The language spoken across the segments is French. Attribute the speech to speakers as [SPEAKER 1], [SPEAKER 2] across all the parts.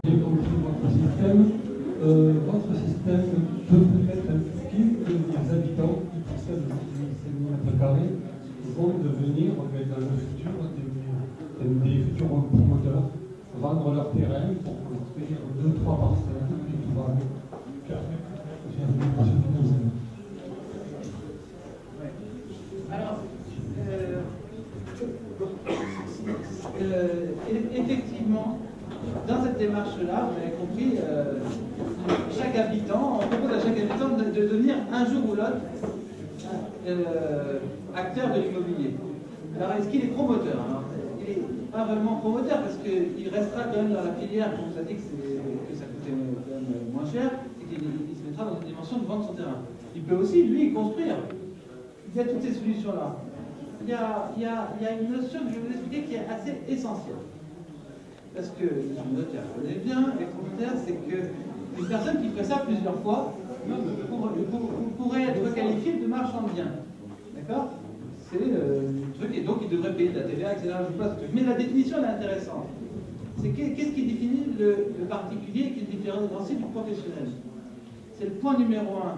[SPEAKER 1] J'ai compris votre système peut peut-être impliquer que les habitants qui possèdent aujourd'hui 5 000 m² vont devenir, dans le futur, des futurs promoteurs, vendre leur terrain pour construire 2-3 parcelles, puis tout va bien. Puis après, j'ai un
[SPEAKER 2] Alors, effectivement, dans cette démarche-là, vous avez compris, chaque habitant, on propose à chaque habitant de devenir un jour ou l'autre acteur de l'immobilier. Alors, est-ce qu'il est promoteur? Alors, il n'est pas vraiment promoteur parce qu'il restera quand même dans la filière, comme vous a dit que ça coûtait quand même moins cher, et qu'il se mettra dans une dimension de vendre son terrain. Il peut aussi, lui, construire. Il y a toutes ces solutions-là. Il y a une notion que je vais vous expliquer qui est assez essentielle. Parce que, je me note, vous connaissez bien, les promotaires, c'est qu'une personne qui fait ça plusieurs fois pourrait être qualifiée de marchand de biens. D'accord? C'est le truc, et donc il devrait payer de la TVA, etc. Je vous passe le truc. Mais la définition elle est intéressante. C'est qu'est-ce qui définit le particulier et qui est différencié du professionnel? C'est le point numéro 1,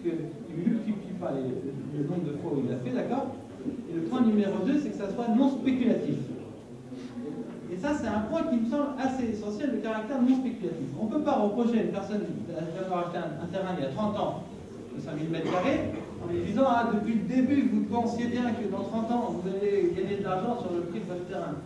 [SPEAKER 2] qu'il ne multiplie pas le nombre de fois où il l'a fait, d'accord? Et le point numéro 2, c'est que ça soit non spéculatif. Et ça, c'est un point qui me semble assez essentiel, le caractère non spéculatif. On ne peut pas reprocher à une personne d'avoir acheté un terrain il y a 30 ans de 5 000 m² en lui disant ah, depuis le début, vous pensiez bien que dans 30 ans, vous allez gagner de l'argent sur le prix de votre terrain.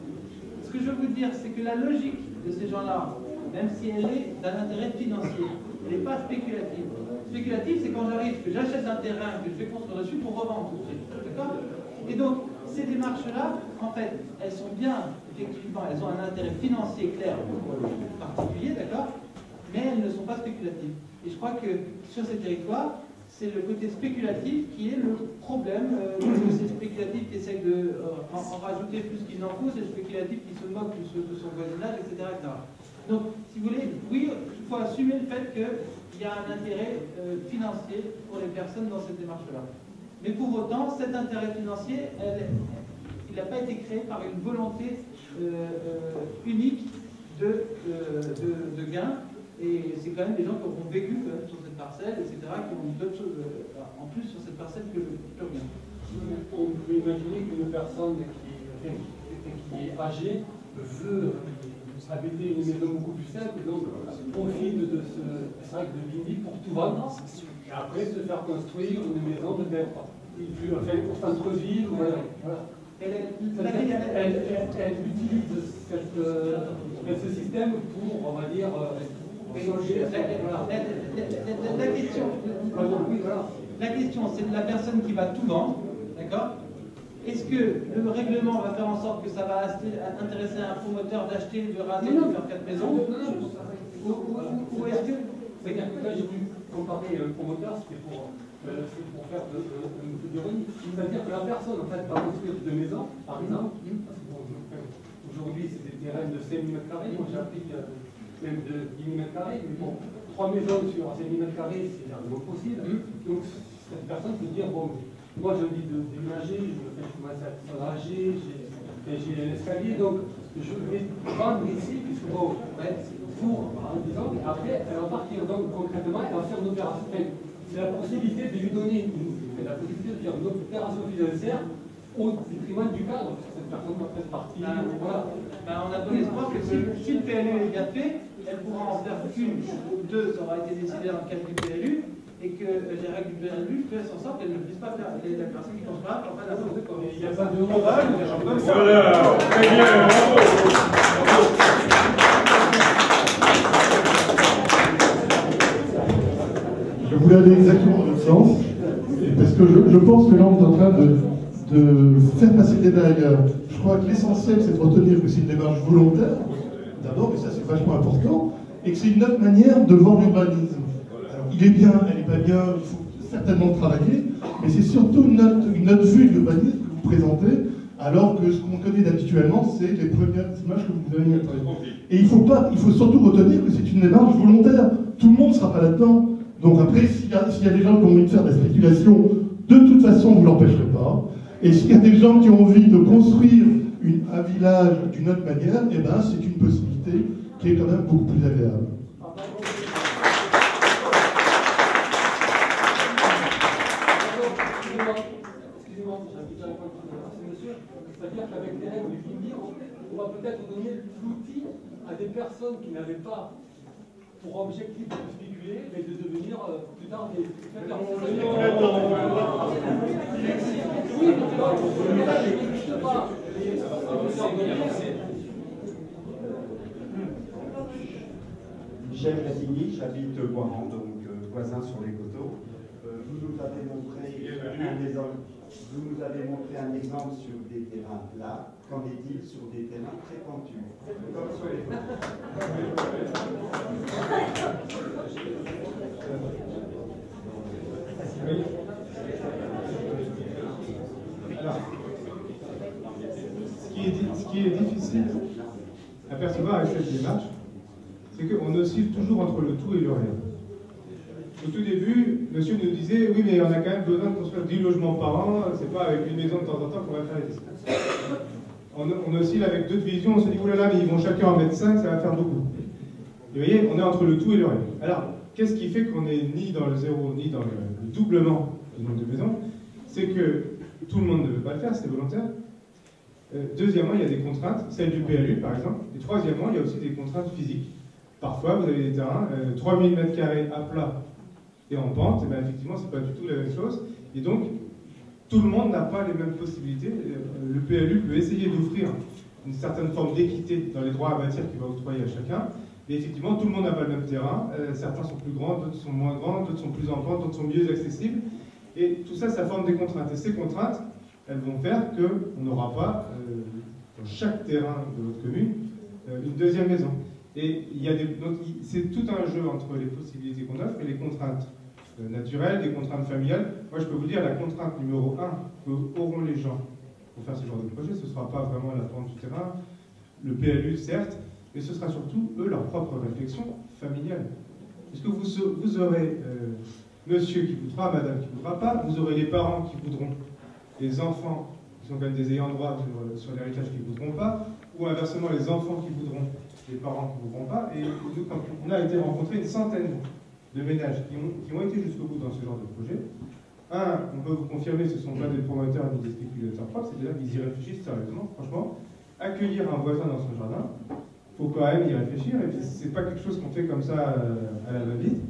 [SPEAKER 2] Ce que je veux vous dire, c'est que la logique de ces gens-là, même si elle est d'un intérêt financier, elle n'est pas spéculative. Spéculative, c'est quand j'arrive, que j'achète un terrain, que je vais construire dessus pour revendre tout de suite. D'accord? Et donc, ces démarches-là, en fait, elles sont bien, effectivement, elles ont un intérêt financier clair pour le particulier, d'accord? Mais elles ne sont pas spéculatives. Et je crois que sur ces territoires, c'est le côté spéculatif qui est le problème, parce que c'est le spéculatif qui essaye en rajouter plus qu'il n'en faut, c'est le spéculatif qui se moque de son voisinage, etc., etc. Donc, si vous voulez, oui, il faut assumer le fait qu'il y a un intérêt financier pour les personnes dans cette démarche-là. Mais pour autant, cet intérêt financier, il n'a pas été créé par une volonté unique de gain. Et c'est quand même des gens qui auront vécu quand même sur cette parcelle, etc., qui ont d'autres choses en plus sur cette parcelle que le gain.
[SPEAKER 1] On peut imaginer qu'une personne qui est âgée veut habiter une maison beaucoup plus simple, donc profite de ce sac de Bindi pour tout vendre, et après se faire construire une maison de terre. Au centre-ville, voilà. Elle utilise ce système pour, on va dire,
[SPEAKER 2] la question, c'est de la personne qui va tout vendre, d'accord? Est-ce que le règlement va faire en sorte que ça va intéresser un promoteur d'acheter, de raser, de faire 4 maisons? Ou est-ce que...
[SPEAKER 1] Là, j'ai voulu comparer un promoteur, c'était pour faire de l'ironie. C'est-à-dire que la personne, en fait, va construire 2 maisons, par exemple. Aujourd'hui, c'est des terrains de 5 000 m². Moi, j'ai appris même de 10 000 m². Mais bon, 3 maisons sur 5 000 m², c'est largement possible. Donc, cette personne peut dire, bon, moi, j'ai envie de déménager, je commence à être âgé, j'ai un escalier, donc je vais vendre ici, puisque bon, pour, disons, après, elle va partir, donc concrètement, elle va faire une opération. C'est la possibilité de lui donner la possibilité de faire une opération financière au détriment du cadre, parce que cette personne va peut-être partir. Voilà.
[SPEAKER 2] On a bon espoir que si le PLU est bien fait, elle pourra en faire qu'une ou deux, ça aura été décidé dans le cadre du PLU, et que les règles du PLU fassent en sorte qu'elles ne puissent pas faire la personne qui construira en fait n'importe quoi.
[SPEAKER 1] Il n'y a pas de moral, des gens comme ça.
[SPEAKER 3] Voilà, très bien, bravo.
[SPEAKER 4] Je voulais aller exactement dans l'autre sens, parce que je pense que là on est en train de faire passer le débat ailleurs. Je crois que l'essentiel c'est de retenir que c'est une démarche volontaire, d'abord, et ça c'est vachement important, et que c'est une autre manière de voir l'urbanisme. Alors il est bien, elle n'est pas bien, il faut certainement travailler, mais c'est surtout une autre vue de l'urbanisme que vous présentez, alors que ce qu'on connaît habituellement, c'est les premières images que vous avez montrées. Et il faut surtout retenir que c'est une démarche volontaire. Tout le monde ne sera pas là-dedans. Donc après, s'il y a des gens qui ont envie de faire de la spéculation, de toute façon, vous ne l'empêcherez pas. Et s'il y a des gens qui ont envie de construire un village d'une autre manière, eh ben, c'est une possibilité qui est quand même beaucoup plus agréable.
[SPEAKER 1] Excusez-moi, j'invite à répondre à ce monsieur. C'est-à-dire qu'avec les règles du PIB, on va peut-être donner l'outil à des personnes qui n'avaient pas pour objectif de spéculer, mais de devenir plus tard des spectateurs. Oui, mais là, je n'existe pas.
[SPEAKER 5] Michel Cassini, j'habite Boiran, donc voisin sur les coteaux. Vous nous avez montré un exemple sur des terrains plats. Qu'en est-il sur des terrains très pentus? Comme sur les...
[SPEAKER 3] Alors, ce qui est difficile à percevoir avec cette démarche, c'est qu'on oscille toujours entre le tout et le rien. Au tout début, monsieur nous disait, oui, mais on a quand même besoin de construire 10 logements par an, c'est pas avec une maison de temps en temps qu'on va faire les distance. On oscille avec d'autres visions, on se dit, oulala, mais ils vont chacun en mettre 5, ça va faire beaucoup. Et vous voyez, on est entre le tout et le rien. Alors, qu'est-ce qui fait qu'on n'est ni dans le zéro, ni dans le doublement du nombre de maisons? C'est que tout le monde ne veut pas le faire, c'est volontaire. Deuxièmement, il y a des contraintes, celle du PLU par exemple. Et troisièmement, il y a aussi des contraintes physiques. Parfois, vous avez des terrains, 3000 m² à plat et en pente, et bien effectivement, c'est pas du tout la même chose. Et donc, tout le monde n'a pas les mêmes possibilités. Le PLU peut essayer d'offrir une certaine forme d'équité dans les droits à bâtir qu'il va octroyer à chacun. Mais effectivement, tout le monde n'a pas le même terrain. Certains sont plus grands, d'autres sont moins grands, d'autres sont plus en pente, d'autres sont mieux accessibles. Et tout ça, ça forme des contraintes. Et ces contraintes, elles vont faire qu'on n'aura pas, dans chaque terrain de votre commune, une deuxième maison. Et c'est tout un jeu entre les possibilités qu'on offre et les contraintes naturelles, les contraintes familiales. Moi, je peux vous dire, la contrainte numéro 1 qu'auront les gens pour faire ce genre de projet, ce ne sera pas vraiment la pente du terrain, le PLU, certes, mais ce sera surtout, eux, leur propre réflexion familiale. Parce que vous aurez monsieur qui voudra, madame qui ne voudra pas, vous aurez les parents qui voudront, les enfants qui sont quand même des ayants droit sur l'héritage qui ne voudront pas, ou inversement les enfants qui voudront, les parents qui ne voudront pas. Et nous, quand on a été rencontré une centaine de ménages qui ont été jusqu'au bout dans ce genre de projet. On peut vous confirmer, ce ne sont pas des promoteurs ni des spéculateurs propres, c'est déjà qu'ils y réfléchissent sérieusement. Franchement, accueillir un voisin dans son jardin, il faut quand même y réfléchir, et puis c'est pas quelque chose qu'on fait comme ça à la va-vite.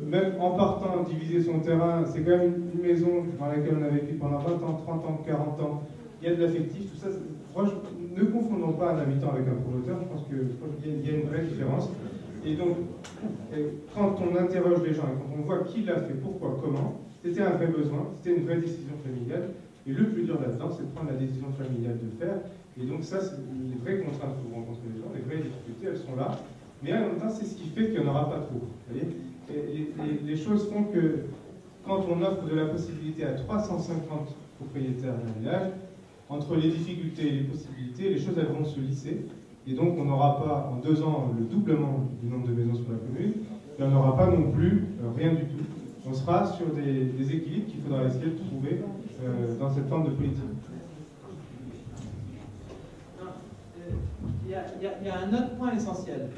[SPEAKER 3] Même en partant, diviser son terrain, c'est quand même une maison dans laquelle on a vécu pendant 20 ans, 30 ans, 40 ans. Il y a de l'affectif, tout ça. Franchement, ne confondons pas un habitant avec un promoteur, je pense qu'il y a une vraie différence. Et donc, quand on interroge les gens et quand on voit qui l'a fait, pourquoi, comment, c'était un vrai besoin, c'était une vraie décision familiale. Et le plus dur là-dedans, c'est de prendre la décision familiale de le faire. Et donc ça, c'est les vraies contraintes que vous rencontrez les gens, les vraies difficultés, elles sont là. Mais en même temps, c'est ce qui fait qu'il n'y en aura pas trop. Vous voyez, et les choses font que quand on offre de la possibilité à 350 propriétaires d'un village, entre les difficultés et les possibilités, les choses elles vont se lisser. Et donc on n'aura pas en 2 ans le doublement du nombre de maisons sur la commune, et on n'aura pas non plus rien du tout. On sera sur des équilibres qu'il faudra essayer de trouver dans cette forme de politique.
[SPEAKER 2] Il y a un autre point essentiel,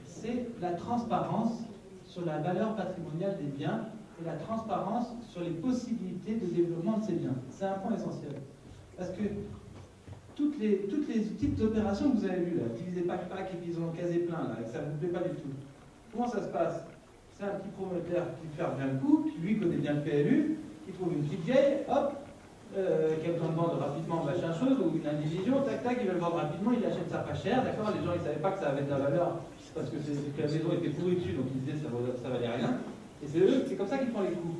[SPEAKER 2] c'est la transparence sur la valeur patrimoniale des biens et la transparence sur les possibilités de développement de ces biens. C'est un point essentiel. Parce que toutes les types d'opérations que vous avez vues, là, divisé pack, et puis ils ont casé plein, là, et que ça ne vous plaît pas du tout. Comment ça se passe? C'est un petit promoteur qui fait bien le coup, qui lui connaît bien le PLU, qui trouve une petite vieille, hop, qui a besoin de vendre rapidement machin chose, ou une indivision, tac tac, il veut le vendre rapidement, il achète ça pas cher, d'accord? Les gens ils savaient pas que ça avait de la valeur, parce que la maison était pourrie dessus, donc ils disaient ça valait rien. Et c'est comme ça qu'ils font les coups.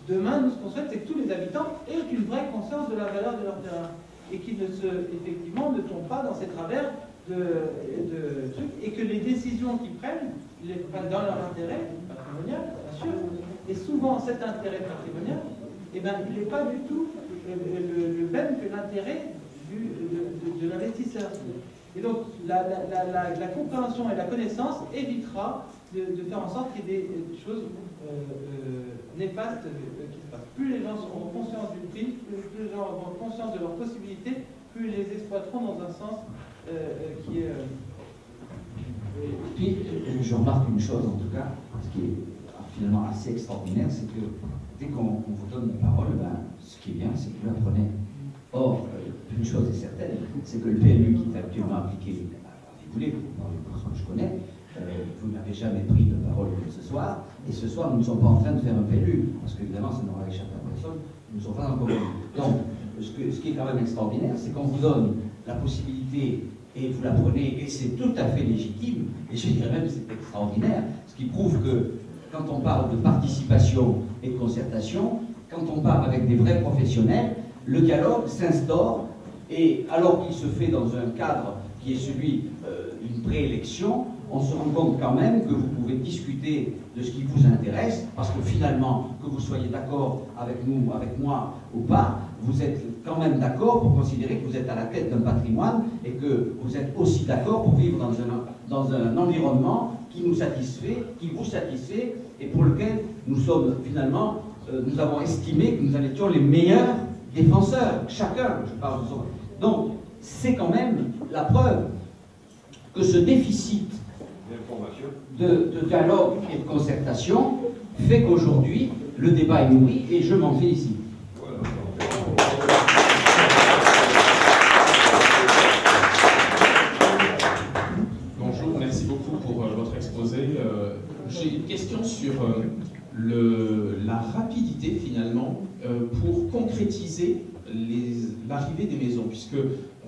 [SPEAKER 2] Demain, nous, ce qu'on souhaite, c'est que tous les habitants aient une vraie conscience de la valeur de leur terrain. Et qu'ils effectivement, ne tombent pas dans ces travers de trucs, et que les décisions qu'ils prennent, les prennent dans leur intérêt patrimonial, bien sûr. Et souvent, cet intérêt patrimonial, eh ben, il n'est pas du tout le même que l'intérêt de l'investisseur. Et donc, la compréhension et la connaissance évitera de faire en sorte qu'il y ait des choses néfastes qui se passent. Plus les gens auront conscience du prix, plus les gens auront conscience de leurs possibilités, plus ils les exploiteront dans un sens qui est
[SPEAKER 6] Puis, je remarque une chose en tout cas, ce qui est finalement assez extraordinaire, c'est que dès qu'on vous donne la parole, ben, ce qui est bien, c'est que vous la prenez. Or, une chose est certaine, c'est que le PLU qui est actuellement appliqué, vous voulez, dans les cours que je connais, vous n'avez jamais pris de parole ce soir, et ce soir, nous ne sommes pas en train de faire un PLU, parce qu'évidemment, ça n'aura échappé à personne, nous ne sommes pas dans le commun. Donc, ce qui est quand même extraordinaire, c'est qu'on vous donne la possibilité, et vous la prenez, et c'est tout à fait légitime, et je dirais même que c'est extraordinaire, ce qui prouve que quand on parle de participation et de concertation, quand on parle avec des vrais professionnels, le dialogue s'instaure, et alors qu'il se fait dans un cadre qui est celui d'une préélection, on se rend compte quand même que vous pouvez discuter de ce qui vous intéresse, parce que finalement, que vous soyez d'accord avec nous, avec moi ou pas, vous êtes quand même d'accord pour considérer que vous êtes à la tête d'un patrimoine et que vous êtes aussi d'accord pour vivre dans un environnement qui nous satisfait, qui vous satisfait et pour lequel nous sommes finalement, nous avons estimé que nous en étions les meilleurs défenseurs, chacun, je parle de son... Donc, c'est quand même la preuve que ce déficit de dialogue et de concertation fait qu'aujourd'hui, le débat est nourri et je m'en félicite.
[SPEAKER 7] Bonjour, merci beaucoup pour votre exposé. J'ai une question sur la rapidité finalement pour concrétiser l'arrivée des maisons, puisque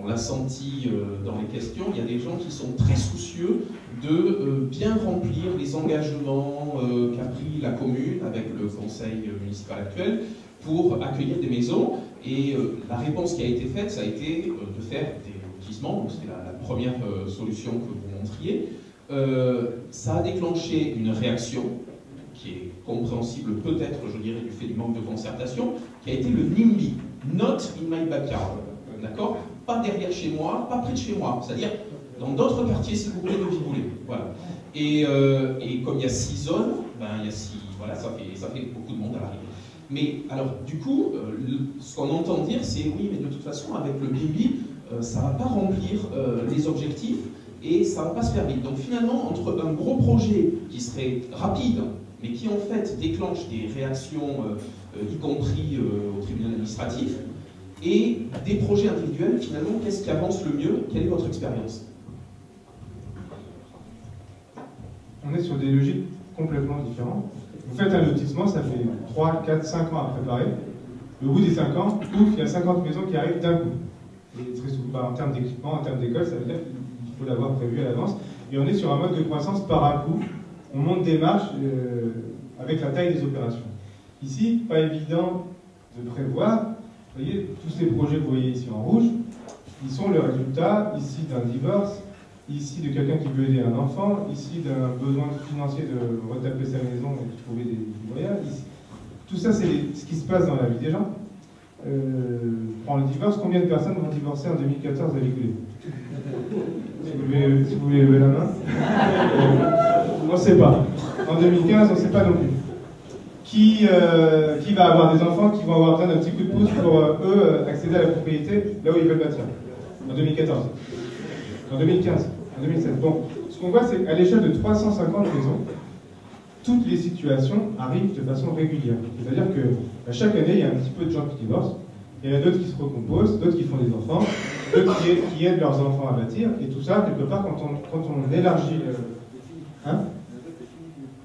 [SPEAKER 7] on l'a senti dans les questions, il y a des gens qui sont très soucieux de bien remplir les engagements qu'a pris la commune avec le conseil municipal actuel pour accueillir des maisons. Et la réponse qui a été faite, ça a été de faire des lotissements, donc c'était la première solution que vous montriez. Ça a déclenché une réaction qui est compréhensible peut-être, je dirais, du fait du manque de concertation, qui a été le NIMBY, Not in my backyard, d'accord? Pas derrière chez moi, pas près de chez moi, c'est-à-dire dans d'autres quartiers, s'il vous plaît, de Viboulé. Voilà. Et comme il y a 6 zones, ben, il y a 6, voilà, ça fait beaucoup de monde à l'arrivée. Mais alors, du coup, ce qu'on entend dire, c'est oui, mais de toute façon, avec le NIMBY, ça ne va pas remplir les objectifs et ça ne va pas se faire vite. Donc finalement, entre un gros projet qui serait rapide, mais qui en fait déclenche des réactions, y compris au tribunal administratif, et des projets individuels, finalement, qu'est-ce qui avance le mieux? Quelle est votre expérience?
[SPEAKER 3] On est sur des logiques complètement différentes. Vous faites un lotissement, ça fait 3, 4, 5 ans à préparer. Au bout des 5 ans, ouf, il y a 50 maisons qui arrivent d'un coup. Et très souvent, en termes d'équipement, en termes d'école, ça veut dire qu'il faut l'avoir prévu à l'avance. Et on est sur un mode de croissance par à coup. On monte des marches avec la taille des opérations. Ici, pas évident de prévoir. Vous voyez, tous ces projets que vous voyez ici en rouge, ils sont le résultat ici d'un divorce, ici de quelqu'un qui veut aider un enfant, ici d'un besoin financier de retaper sa maison et de trouver des moyens. Tout ça, c'est ce qui se passe dans la vie des gens. Prends le divorce, combien de personnes vont divorcer en 2014 à Vigoulé? Si vous voulez lever la main. On ne sait pas. En 2015, on ne sait pas non plus. Qui va avoir des enfants qui vont avoir besoin d'un petit coup de pouce pour eux accéder à la propriété là où ils veulent bâtir? En 2014, en 2015, en 2016. Bon, ce qu'on voit, c'est qu'à l'échelle de 350 maisons, toutes les situations arrivent de façon régulière. C'est-à-dire qu'à chaque année, il y a un petit peu de gens qui divorcent, il y en a d'autres qui se recomposent, d'autres qui font des enfants, d'autres qui aident leurs enfants à bâtir, et tout ça, quelque part, quand on élargit... Hein?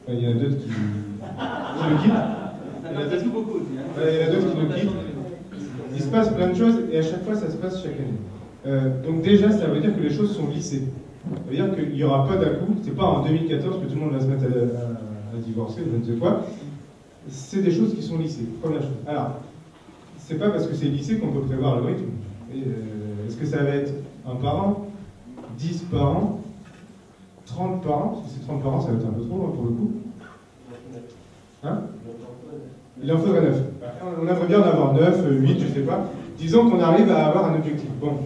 [SPEAKER 3] Il y en a d'autres qui le quittent. Il y en a d'autres qui le quittent. Il se passe plein de choses, et à chaque fois, ça se passe chaque année. Donc déjà, ça veut dire que les choses sont lissées. Ça veut dire qu'il n'y aura pas d'un coup, c'est pas en 2014 que tout le monde va se mettre à divorcer, je ne sais quoi. C'est des choses qui sont lissées, première chose. Alors, c'est pas parce que c'est lissé qu'on peut prévoir le rythme. Est-ce que ça va être un par an, 10 par an, 30 par an? Parce que c'est 30 par an, ça va être un peu trop pour le coup. Hein? Il en faudrait 9. On aimerait bien en avoir 9, 8, je sais pas. Disons qu'on arrive à avoir un objectif. Bon.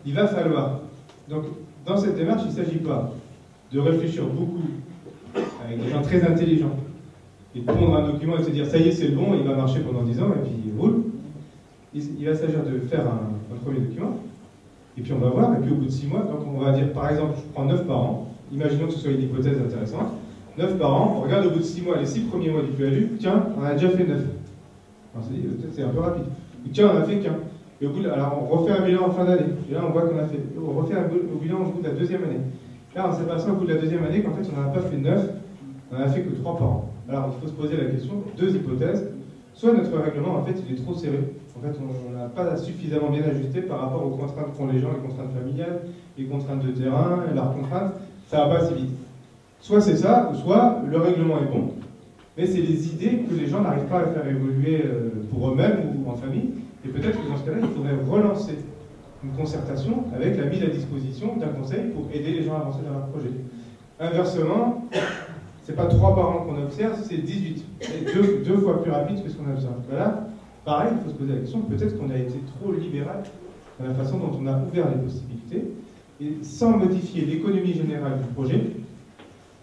[SPEAKER 3] Il va falloir. Donc, dans cette démarche, il ne s'agit pas de réfléchir beaucoup avec des gens très intelligents et de prendre un document et de se dire ça y est, c'est le bon, il va marcher pendant 10 ans et puis il roule. Il va s'agir de faire un premier document Et puis on va voir, et puis au bout de 6 mois, quand on va dire, par exemple, je prends 9 parents, imaginons que ce soit une hypothèse intéressante, 9 parents, on regarde au bout de 6 mois, les 6 premiers mois du PLU, tiens, on a déjà fait 9. On s'est dit, peut-être c'est un peu rapide. Ou tiens, on a fait qu'un. Et au bout alors on refait un bilan en fin d'année, et là on voit qu'on a fait, on refait un bilan au bout de la 2e année. Là on s'aperçoit au bout de la 2e année qu'en fait on n'a pas fait 9, on n'a fait que 3 par an. Alors il faut se poser la question, 2 hypothèses, soit notre règlement en fait il est trop serré, en fait on n'a pas suffisamment bien ajusté par rapport aux contraintes qu'ont les gens, les contraintes familiales, les contraintes de terrain, leurs contraintes, ça va pas assez vite. Soit c'est ça, soit le règlement est bon, mais c'est les idées que les gens n'arrivent pas à faire évoluer pour eux-mêmes ou en famille. Et peut-être que dans ce cas-là, il faudrait relancer une concertation avec la mise à disposition d'un conseil pour aider les gens à avancer dans leur projet. Inversement, c'est pas 3 par an qu'on observe, c'est 18. C'est deux fois plus rapide que ce qu'on observe. Voilà, pareil, il faut se poser la question, peut-être qu'on a été trop libéral dans la façon dont on a ouvert les possibilités. Et sans modifier l'économie générale du projet,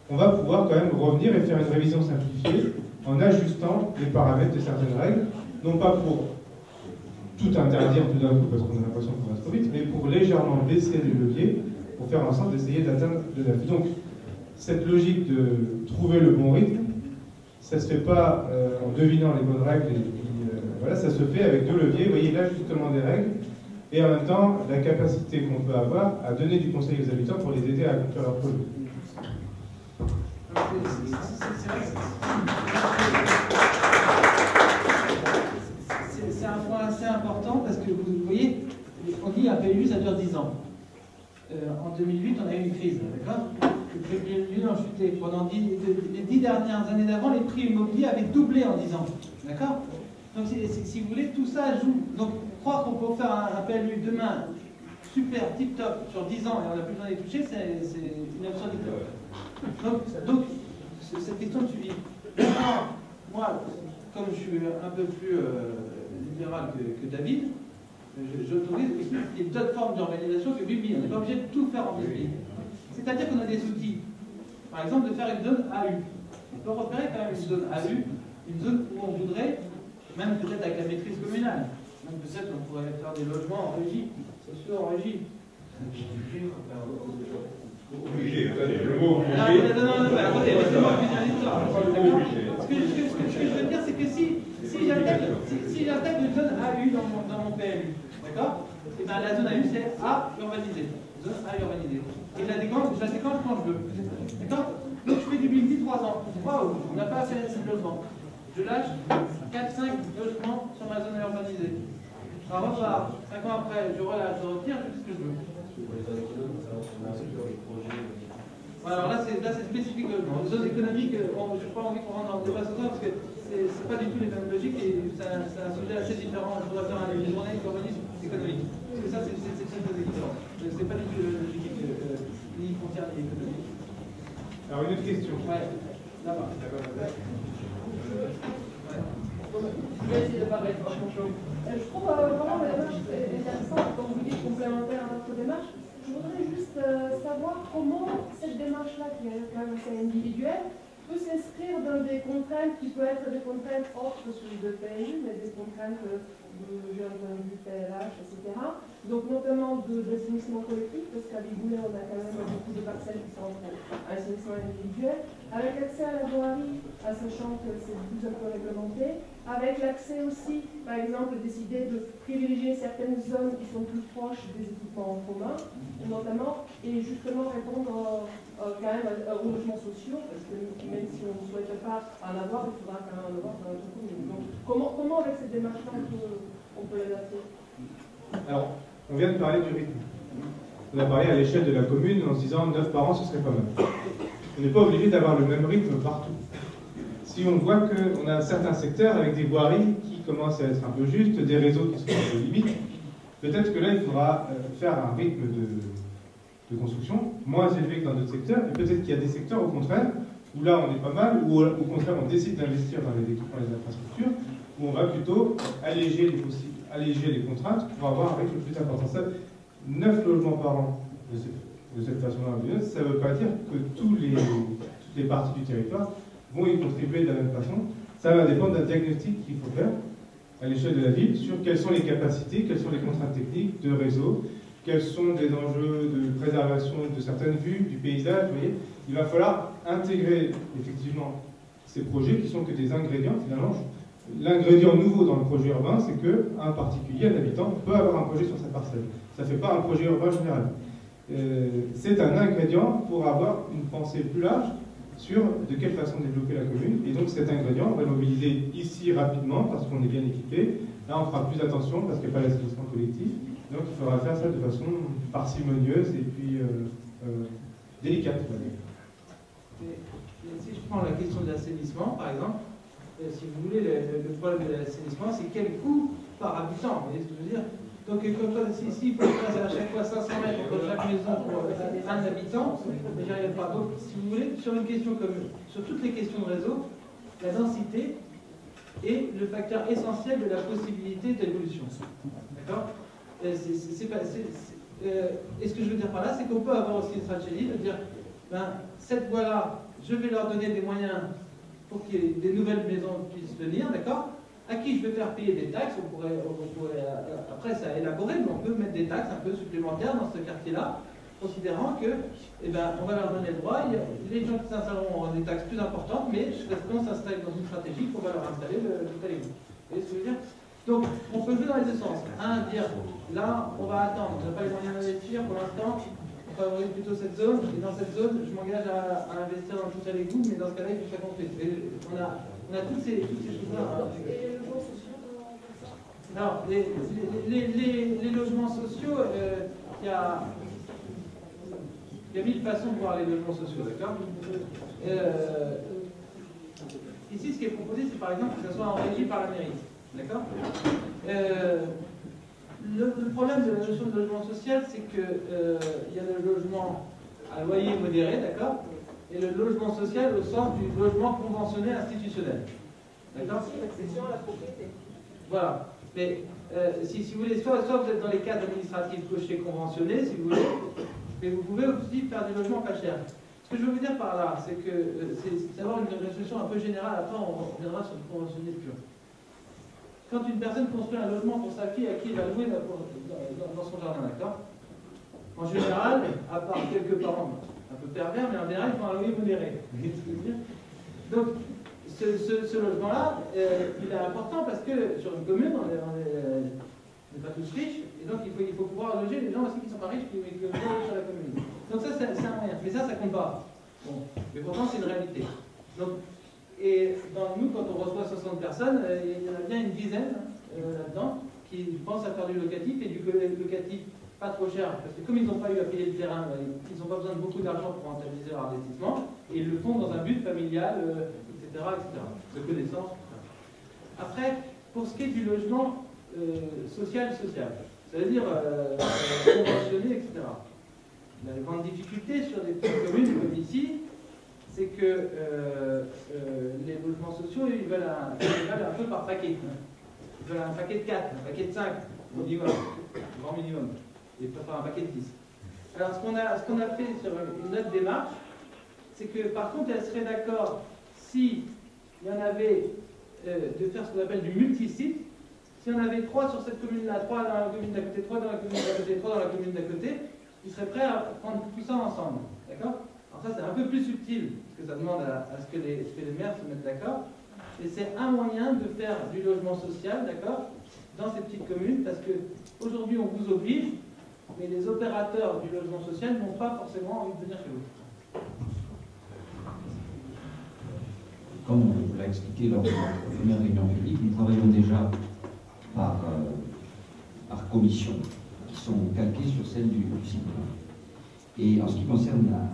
[SPEAKER 3] on va pouvoir quand même revenir et faire une révision simplifiée en ajustant les paramètres de certaines règles, non pas pour tout interdire tout d'un coup parce qu'on a l'impression qu'on va trop vite, mais pour légèrement baisser les leviers, pour faire en sorte d'essayer d'atteindre le 9. Donc, cette logique de trouver le bon rythme, ça ne se fait pas en devinant les bonnes règles, voilà, ça se fait avec 2 leviers, vous voyez l'ajustement des règles, et en même temps la capacité qu'on peut avoir à donner du conseil aux habitants pour les aider à accomplir leur projet.
[SPEAKER 2] C'est un point assez important parce que vous voyez, on dit un PLU ça dure 10 ans. En 2008, on a eu une crise, d'accord? Le PLU a chuté. Pendant les 10 dernières années d'avant, les prix immobiliers avaient doublé en 10 ans, d'accord? Donc, si vous voulez, tout ça joue. Donc, croire qu'on peut faire un PLU demain super, tip-top, sur 10 ans et on n'a plus besoin d'y toucher, c'est une absurdité. Donc, cette question de suivi. Moi, comme je suis un peu plus libéral que David, j'autorise qu'il y ait d'autres formes d'organisation que BIBI. On n'est pas obligé de tout faire en BIBI. C'est-à-dire qu'on a des outils. Par exemple, de faire une zone AU. On peut repérer quand même une zone AU, une zone où on voudrait, même peut-être avec la maîtrise communale, même peut-être on pourrait faire des logements en régie, sociaux en régie.
[SPEAKER 3] Obligé, le mot obligé.
[SPEAKER 2] Non, attendez, laissez-moi finir l'histoire. Ce que je veux dire, c'est que si j'intègre une zone AU dans mon PLU, d'accord? Et bien la zone AU, c'est A urbanisée. Zone A urbanisée. Et je la déclenche quand je veux. D'accord? Donc je fais du BIMDI 3 ans. Waouh, on n'a pas assez de logement. Je lâche 4-5 logements sur ma zone urbanisée. Je repars. 5 ans après, je relâche, je retire, je fais ce que je veux. Alors là, c'est spécifique. Les zones économiques, je n'ai pas envie qu'on rentre dans le débat ce soir parce que c'est pas du tout les mêmes logiques et c'est un sujet assez différent. Il faudra faire une journée d'urbanisme économique. Parce que ça, c'est très différent. C'est pas du tout la logique ni frontière ni économique.
[SPEAKER 3] Alors, une autre question.
[SPEAKER 2] Ouais, là-bas.
[SPEAKER 8] Je vais essayer de parler. Je trouve vraiment la démarche intéressante, comme vous dites, complémentaire à notre démarche. Je voudrais juste savoir comment cette démarche-là, qui est quand même assez individuelle, peut s'inscrire dans des contraintes qui peuvent être des contraintes autres que celui de PLU, mais des contraintes j'ai entendu PLH, etc. Donc notamment d'assainissement collectif, parce qu'à Bigoulet, on a quand même beaucoup de parcelles qui sont en assainissement individuel, avec l'accès à la voirie, sachant que c'est plus un peu réglementé, avec l'accès aussi, par exemple, décider de privilégier certaines zones qui sont plus proches des équipements en commun, notamment, et justement répondre quand même aux logements sociaux, parce que même si on ne souhaite pas en avoir, il faudra quand même en avoir dans notre commune. Donc comment avec cette démarche-là on peut l'adapter?
[SPEAKER 3] Alors, on vient de parler du rythme. On a parlé à l'échelle de la commune en se disant 9 par an, ce serait pas mal. On n'est pas obligé d'avoir le même rythme partout. Si on voit qu'on a certains secteurs avec des voiries qui commencent à être un peu justes, des réseaux qui sont un peu limites, peut-être que là, il faudra faire un rythme de construction moins élevé que dans d'autres secteurs, et peut-être qu'il y a des secteurs, au contraire, où là, on est pas mal, ou au contraire, on décide d'investir dans les équipements et les infrastructures, où on va plutôt alléger les contraintes pour avoir un rythme plus important. Ça, 9 logements par an de cette façon-là, ça ne veut pas dire que toutes les parties du territoire vont y contribuer de la même façon. Ça va dépendre d'un diagnostic qu'il faut faire à l'échelle de la ville sur quelles sont les capacités, quelles sont les contraintes techniques de réseau, quels sont des enjeux de préservation de certaines vues, du paysage, vous voyez. Il va falloir intégrer effectivement ces projets qui sont que des ingrédients finalement. L'ingrédient nouveau dans le projet urbain, c'est qu'un particulier, un habitant, peut avoir un projet sur sa parcelle. Ça ne fait pas un projet urbain général. C'est un ingrédient pour avoir une pensée plus large sur de quelle façon développer la commune. Et donc cet ingrédient, on va le mobiliser ici rapidement parce qu'on est bien équipé. Là, on fera plus attention parce qu'il n'y a pas l'assainissement collectif. Donc il faudra faire ça de façon parcimonieuse et puis délicate.
[SPEAKER 2] Si je prends la question de l'assainissement, par exemple, si vous voulez, le problème de l'assainissement, c'est quel coût par habitant, vous voyez ce que je veux dire? Donc, ici, il faut passer à chaque fois 500 mètres entre chaque maison pour un habitant, j'y arrive pas. Donc, si vous voulez, sur une question comme sur toutes les questions de réseau, la densité est le facteur essentiel de la possibilité d'évolution. D'accord? Et ce que je veux dire par là, c'est qu'on peut avoir aussi une stratégie de dire, ben, cette voie-là, je vais leur donner des moyens pour qu'il y ait des nouvelles maisons puissent venir, d'accord? À qui je vais faire payer des taxes, on pourrait après ça élaborer, mais on peut mettre des taxes un peu supplémentaires dans ce quartier-là, considérant que, eh ben, on va leur donner le droit, les gens qui s'installeront auront des taxes plus importantes, mais on s'installe dans une stratégie qu'on va leur installer le téléphone. Vous voyez ce que je veux dire? Donc, on peut jouer dans les deux sens. Un, dire, là, on va attendre, on n'a pas les moyens d'investir pour l'instant, on favorise plutôt cette zone, et dans cette zone, je m'engage à investir dans tout ça l'égout, mais dans ce cas-là, il faut que ça construise. On a toutes ces choses-là.
[SPEAKER 8] Et les logements sociaux, comment on fait ça?
[SPEAKER 2] Alors, les logements sociaux, il y a 1000 façons de voir les logements sociaux, d'accord? Ici, ce qui est proposé, c'est par exemple que ça soit en régie par la mairie, d'accord? Le problème de la notion de logement social, c'est qu'il y a le logement à loyer modéré, d'accord? Et le logement social au sens du logement conventionné institutionnel. D'accord?
[SPEAKER 8] L'accession à la propriété.
[SPEAKER 2] Voilà. Mais si vous voulez, soit vous êtes dans les cadres administratifs cochés conventionnés, si vous voulez, mais vous pouvez aussi faire des logements pas chers. Ce que je veux vous dire par là, c'est que c'est d'avoir une réflexion un peu générale, après on reviendra sur le conventionné pur. Quand une personne construit un logement pour sa fille à qui il va louer dans son jardin, d'accord? En général, à part quelques parents un peu pervers, mais en général, ils font un loyer modéré. Vous voyez ce que je veux dire? Donc, ce logement-là, il est important parce que sur une commune, on n'est pas tous riches, et donc il faut pouvoir loger les gens aussi qui ne sont pas riches, qui vivent sur la commune. Donc ça, c'est un moyen. Mais ça compte pas. Bon. Mais pourtant, c'est une réalité. Donc, et nous, quand on reçoit 60 personnes, il y en a bien une dizaine là-dedans qui pensent à faire du locatif, et du locatif pas trop cher, parce que comme ils n'ont pas eu à payer le terrain, ils n'ont pas besoin de beaucoup d'argent pour rentabiliser leur investissement, et ils le font dans un but familial, etc., de connaissance. Après, pour ce qui est du logement social, c'est-à-dire conventionné, etc. La grande difficulté sur des petites communes comme ici, c'est que les logements sociaux, ils veulent un peu par paquet. Ils veulent un paquet de 4, un paquet de 5, au minimum, grand minimum. Et pas un paquet de 10. Alors, ce qu'on a fait sur une autre démarche, c'est que par contre, elle serait d'accord si il y en avait de faire ce qu'on appelle du multisite. Si on avait 3 sur cette commune-là, 3 dans la commune d'à côté, 3 dans la commune d'à côté, 3 dans la commune d'à côté, ils seraient prêts à prendre tout ça ensemble. D'accord? Alors ça, c'est un peu plus subtil, parce que ça demande à ce que les maires se mettent d'accord. Et c'est un moyen de faire du logement social, d'accord, dans ces petites communes, parce que aujourd'hui, on vous oblige, mais les opérateurs du logement social n'ont pas forcément envie de venir chez vous.
[SPEAKER 6] Comme on vous l'a expliqué lors de notre première réunion publique, nous travaillons déjà par commission, qui sont calquées sur celle du site. Et en ce qui concerne la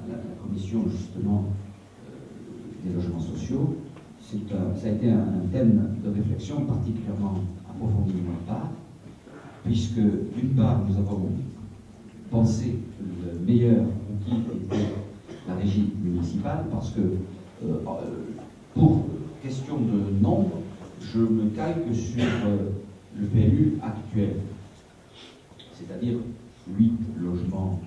[SPEAKER 6] commission, justement, des logements sociaux, ça a été un thème de réflexion particulièrement approfondi de ma part, puisque, d'une part, nous avons pensé le meilleur outil était la régie municipale, parce que pour question de nombre, je me calque sur le PLU actuel, c'est-à-dire 8 logements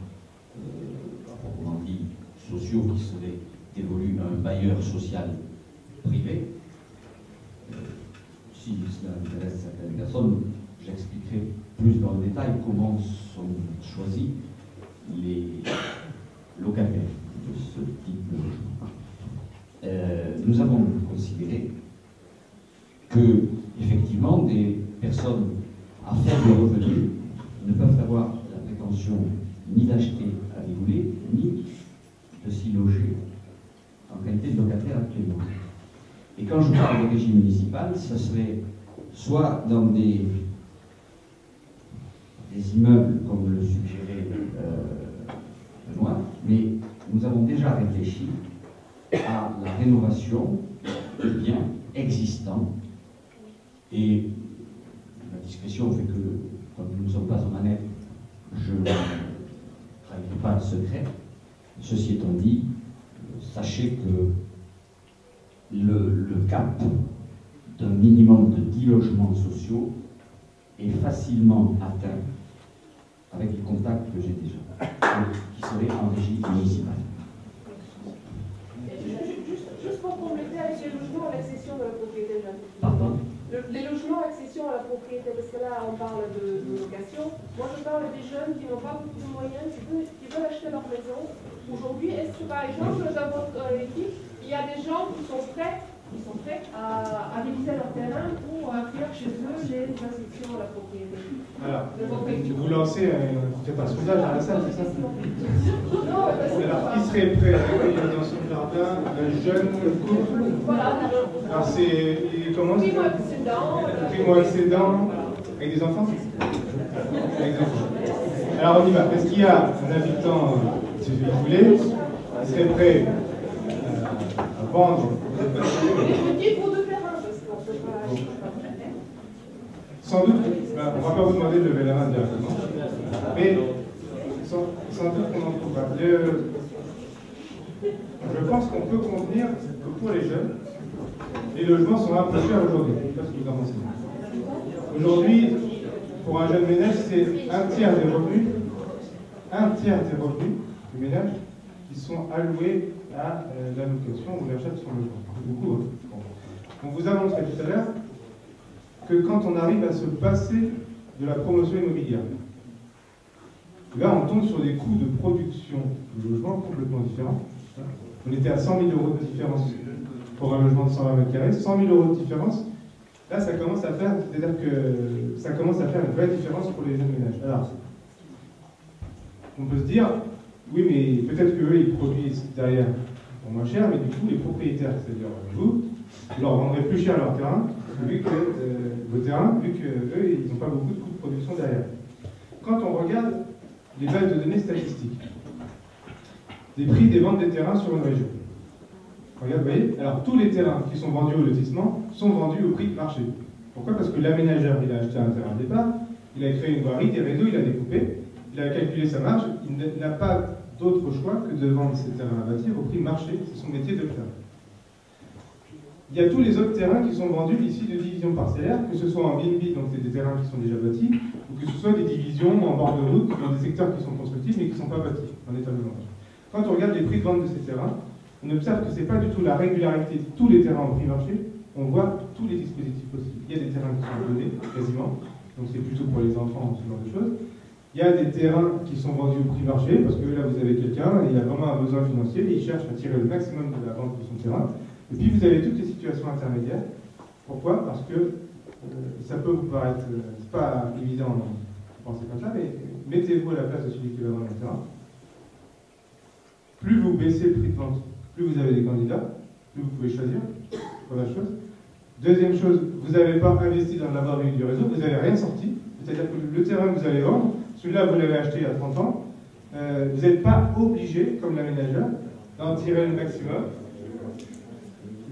[SPEAKER 6] proprement dit sociaux qui seraient dévolus à un bailleur social privé. Si cela intéresse certaines personnes, j'expliquerai plus dans le détail comment sont choisis les locataires de ce type de logement. Nous avons considéré que, effectivement, des personnes à faible revenu ne peuvent avoir la prétention ni d'acheter à dérouler, ni de s'y loger en qualité de locataire actuellement. Et quand je parle de régime municipal, ce serait soit dans des immeubles, comme le suggérait Benoît, mais nous avons déjà réfléchi à la rénovation de biens existants. Et la discrétion fait que, comme nous ne sommes pas en manette, je ne trahirai pas le secret. Ceci étant dit, sachez que le cap d'un minimum de 10 logements sociaux est facilement atteint avec les contacts que j'ai déjà, qui seraient en régie municipale.
[SPEAKER 8] Juste pour compléter avec les logements à l'accession de la propriété,
[SPEAKER 6] Pardon ?
[SPEAKER 8] les logements à accession à la propriété, parce que là on parle de location. Moi je parle des jeunes qui n'ont pas beaucoup de moyens, qui veulent acheter leur maison. Aujourd'hui, est-ce que par exemple dans votre équipe, il y a des gens qui sont prêts à diviser leur terrain pour accueillir chez eux les accessions à la propriété?
[SPEAKER 3] Alors, vous lancez un sondage à la salle, c'est ça?
[SPEAKER 8] Non,
[SPEAKER 3] alors, qui serait prêt à accueillir dans son jardin un jeune couple?
[SPEAKER 8] Voilà.
[SPEAKER 3] Alors, c'est comment? Primo-accédant, avec des enfants? Avec des enfants. Alors, on y va. Est-ce qu'il y a un habitant, si vous voulez, qui serait prêt à vendre? Sans doute, on ne va pas vous demander de lever la main directement, mais sans doute qu'on en trouvera. Je pense qu'on peut convenir que pour les jeunes, les logements sont un peu chers aujourd'hui. Je ne sais pas ce que vous en pensez. Aujourd'hui, pour un jeune ménage, c'est un tiers des revenus du ménage qui sont alloués à la location ou l'achat de son logement. C'est beaucoup, hein. On vous a montré tout à l'heure que quand on arrive à se passer de la promotion immobilière, là on tombe sur des coûts de production de logement complètement différents. On était à 100 000 € de différence pour un logement de 120 m², 100 000 € de différence. Là ça commence à faire, c'est-à-dire que ça commence à faire une vraie différence pour les jeunes ménages. Alors, on peut se dire, oui mais peut-être qu'eux ils produisent derrière pour moins cher, mais du coup les propriétaires, c'est-à-dire vous leur vendrez plus cher leur terrain, vu que vos terrains, vu qu'eux, ils n'ont pas beaucoup de coûts de production derrière. Quand on regarde les bases de données statistiques, des prix des ventes des terrains sur une région. Regarde, vous voyez, alors tous les terrains qui sont vendus au lotissement sont vendus au prix de marché. Pourquoi? Parce que l'aménageur, il a acheté un terrain de départ, il a créé une voirie, des réseaux, il a découpé, il a calculé sa marge, il n'a pas d'autre choix que de vendre ces terrains à bâtir au prix de marché, c'est son métier de le faire. Il y a tous les autres terrains qui sont vendus ici de divisions parcellaires, que ce soit en BNB, donc c'est des terrains qui sont déjà bâtis, ou que ce soit des divisions en bord de route, dans des secteurs qui sont constructifs mais qui ne sont pas bâtis, en état de montage. Quand on regarde les prix de vente de ces terrains, on observe que ce n'est pas du tout la régularité de tous les terrains au prix marché, on voit tous les dispositifs possibles. Il y a des terrains qui sont donnés, quasiment, donc c'est plutôt pour les enfants, ce genre de choses. Il y a des terrains qui sont vendus au prix marché, parce que là vous avez quelqu'un, il a vraiment un besoin financier, et il cherche à tirer le maximum de la vente de son terrain. Et puis vous avez toutes les situations intermédiaires. Pourquoi? Parce que ça peut vous paraître, c'est pas évident de penser comme ça, mais mettez-vous à la place de celui qui va vendre le terrain. Plus vous baissez le prix de vente, plus vous avez des candidats, plus vous pouvez choisir. Première chose. Deuxième chose, vous n'avez pas investi dans la voirie du réseau, vous n'avez rien sorti. C'est-à-dire que le terrain que vous allez vendre, celui-là vous l'avez acheté à 30 ans, vous n'êtes pas obligé, comme l'aménageur, d'en tirer le maximum.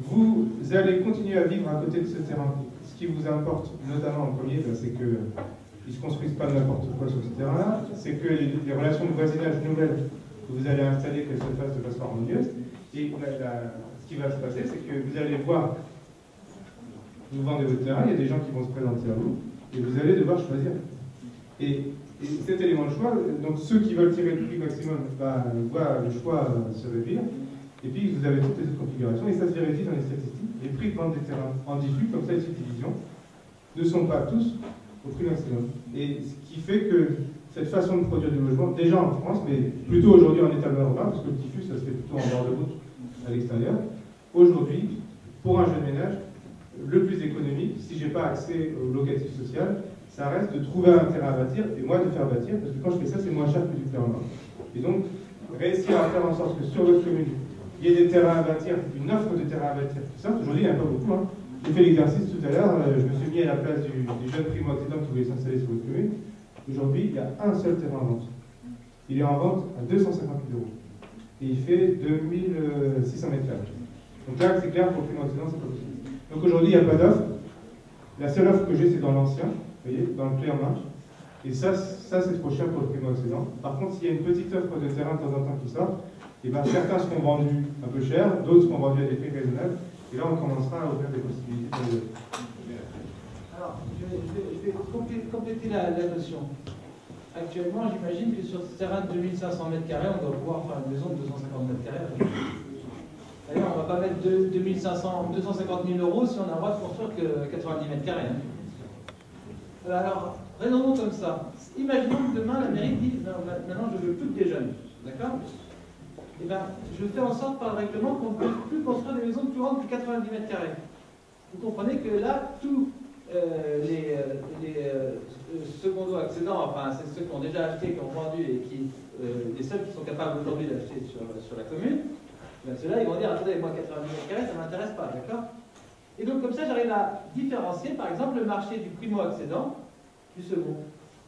[SPEAKER 3] Vous allez continuer à vivre à côté de ce terrain. Ce qui vous importe, notamment en premier, c'est qu'ils ne se construisent pas n'importe quoi sur ce terrain-là, c'est que les relations de voisinage nouvelles que vous allez installer, qu'elles se fassent de façon harmonieuse. Et ce qui va se passer, c'est que vous allez voir, vous vendez votre terrain, il y a des gens qui vont se présenter à vous, et vous allez devoir choisir. Et cet élément de choix, donc ceux qui veulent tirer le prix maximum, voient le choix se réduire. Et puis vous avez toutes les autres configurations, et ça se vérifie dans les statistiques. Les prix de vente des terrains en diffus, comme ça, ici division, ne sont pas tous au prix maximum. Et ce qui fait que cette façon de produire du logement, déjà en France, mais plutôt aujourd'hui en étalement urbain, parce que le diffus, ça se fait plutôt en bord de route à l'extérieur, aujourd'hui, pour un jeune ménage, le plus économique, si je n'ai pas accès au locatif social, ça reste de trouver un terrain à bâtir et moi de faire bâtir, parce que quand je fais ça, c'est moins cher que du terrain. Et donc, réussir à faire en sorte que sur votre commune, il y ait des terrains à bâtir, une offre de terrains à bâtir, tout ça, aujourd'hui, il n'y en a pas beaucoup. Hein. J'ai fait l'exercice tout à l'heure, je me suis mis à la place du jeune primo-accédant qui voulait s'installer sur votre commune. Aujourd'hui, il y a un seul terrain en vente. Il est en vente à 250 000 €. Et il fait 2600 mètres carrés. Donc là, c'est clair, pour le primo-accédant, c'est pas possible. Donc aujourd'hui, il n'y a pas d'offre. La seule offre que j'ai, c'est dans l'ancien, vous voyez, dans le clé en marche. Et ça c'est trop cher pour le primo-accédant. Par contre, s'il y a une petite offre de terrain de temps en temps qui sort, et ben, certains seront vendus un peu cher, d'autres seront vendus à des prix raisonnables. Et là, on commencera à ouvrir des possibilités pour les autres.
[SPEAKER 2] Alors, je vais compléter la notion. Actuellement, j'imagine que sur ce terrain de 2500 mètres carrés, on doit pouvoir faire une maison de 250 mètres carrés. D'ailleurs, on ne va pas mettre 250 000 € si on a le droit de construire que 90 mètres carrés. Alors, raisonnons comme ça. Imaginons que demain, la mairie dit non, maintenant, je ne veux plus que des jeunes. D'accord? Eh bien, je fais en sorte par le règlement qu'on ne peut plus construire des maisons plus grandes que 90 mètres carrés. Vous comprenez que là, tous les secondo-accédants, enfin, c'est ceux qui ont déjà acheté, qui ont vendu et les seuls qui sont capables aujourd'hui d'acheter sur la commune, ben ceux-là, ils vont dire attendez, moi 90 mètres carrés, ça ne m'intéresse pas, d'accord? Et donc, comme ça, j'arrive à différencier, par exemple, le marché du primo-accédant du second.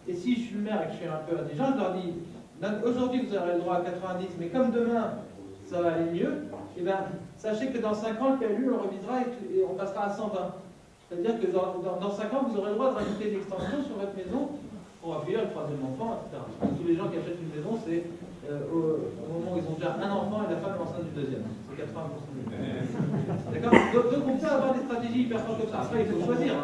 [SPEAKER 2] Et si je suis le maire et que je suis un peu intelligent, je leur dis aujourd'hui, vous aurez le droit à 90, mais comme demain, ça va aller mieux, et bien, sachez que dans 5 ans, le PLU, on le revisera et on passera à 120. C'est-à-dire que dans 5 ans, vous aurez le droit de rajouter une extension sur votre maison pour accueillir le troisième enfant, etc. Tous les gens qui achètent une maison, c'est au moment où ils ont déjà un enfant et la femme est enceinte du deuxième. C'est 80%. D'accord? Donc on peut avoir des stratégies hyper fortes comme ça. Après, il faut choisir. On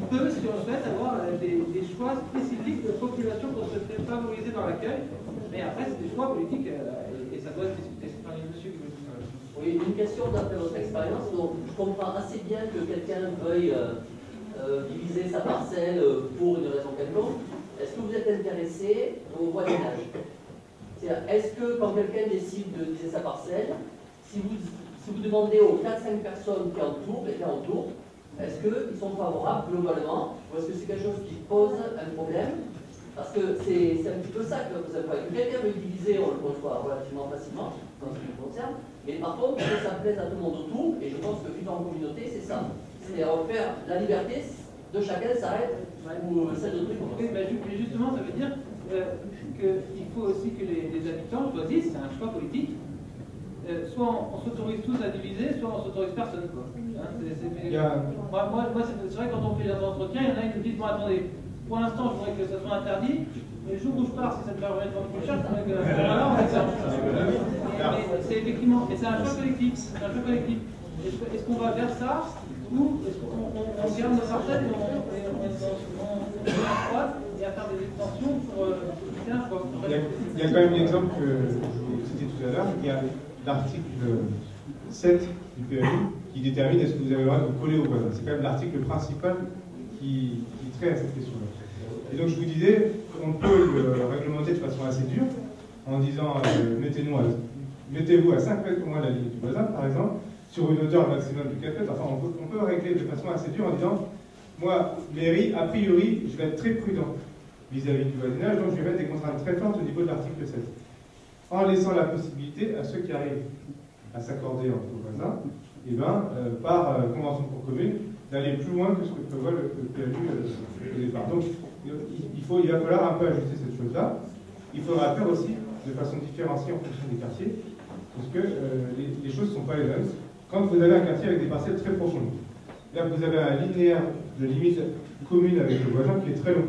[SPEAKER 2] peut, si on le souhaite, avoir des choix spécifiques de population pour se favoriser dans l'accueil. Mais après, c'est des choix politiques et ça doit être discuté. C'est un monsieur qui veut dire ça.
[SPEAKER 9] Oui, une question d'après votre expérience. Donc, je comprends assez bien que quelqu'un veuille diviser sa parcelle pour une raison quelconque. Est-ce que vous êtes intéressé au voisinage? C'est-à-dire, est-ce que quand quelqu'un décide de diviser sa parcelle, si vous demandez aux 4-5 personnes qui entourent, est-ce qu'ils sont favorables globalement, ou est-ce que c'est quelque chose qui pose un problème? Parce que c'est un petit peu ça que vous avez. Quelqu'un veut diviser, on le conçoit relativement facilement, dans ce qui nous concerne, mais par contre, que ça plaise à tout le monde autour, et je pense que vivre en communauté, c'est ça. C'est à faire la liberté de chacun s'arrête, ou celle de tout le monde.
[SPEAKER 2] Oui, mais justement, ça veut dire qu'il faut aussi que les habitants choisissent, c'est un choix politique. Soit on s'autorise tous à diviser, soit on s'autorise personne. Quoi. Hein, moi c'est vrai, quand on fait les entretiens, il y en a qui nous disent bon, attendez, pour l'instant, je voudrais que ça soit interdit, mais le jour où je pars, si ça me permet de vendre plus cher, c'est vrai que là, on est ça. Mais c'est effectivement, et c'est un choix collectif. C'est un choix collectif. Est-ce qu'on va vers ça, ou est-ce qu'on garde nos parcelles et on exploite et à faire des extensions pour c'est un choix.
[SPEAKER 3] Il y a quand même un exemple que je vous citais tout à l'heure. Il y a l'article 7 du PLU qui détermine est-ce que vous avez le droit de vous coller au voisin. C'est quand même l'article principal qui traite à cette question-là. Et donc je vous disais, on peut le réglementer de façon assez dure, en disant mettez-vous à 5 mètres au moins de la limite du voisin, par exemple, sur une hauteur maximum de 4 mètres. Enfin, on peut régler de façon assez dure en disant, moi, mairie, a priori, je vais être très prudent vis-à-vis du voisinage, donc je vais mettre des contraintes très fortes au niveau de l'article 7. En laissant la possibilité à ceux qui arrivent à s'accorder entre voisins, et par convention pour commune, d'aller plus loin que ce que prévoit le PLU au départ. Donc, il va falloir un peu ajuster cette chose-là. Il faudra faire aussi de façon différenciée en fonction des quartiers, parce que les choses ne sont pas les mêmes. Quand vous avez un quartier avec des parcelles très profondes, là vous avez un linéaire de limite commune avec le voisin qui est très long.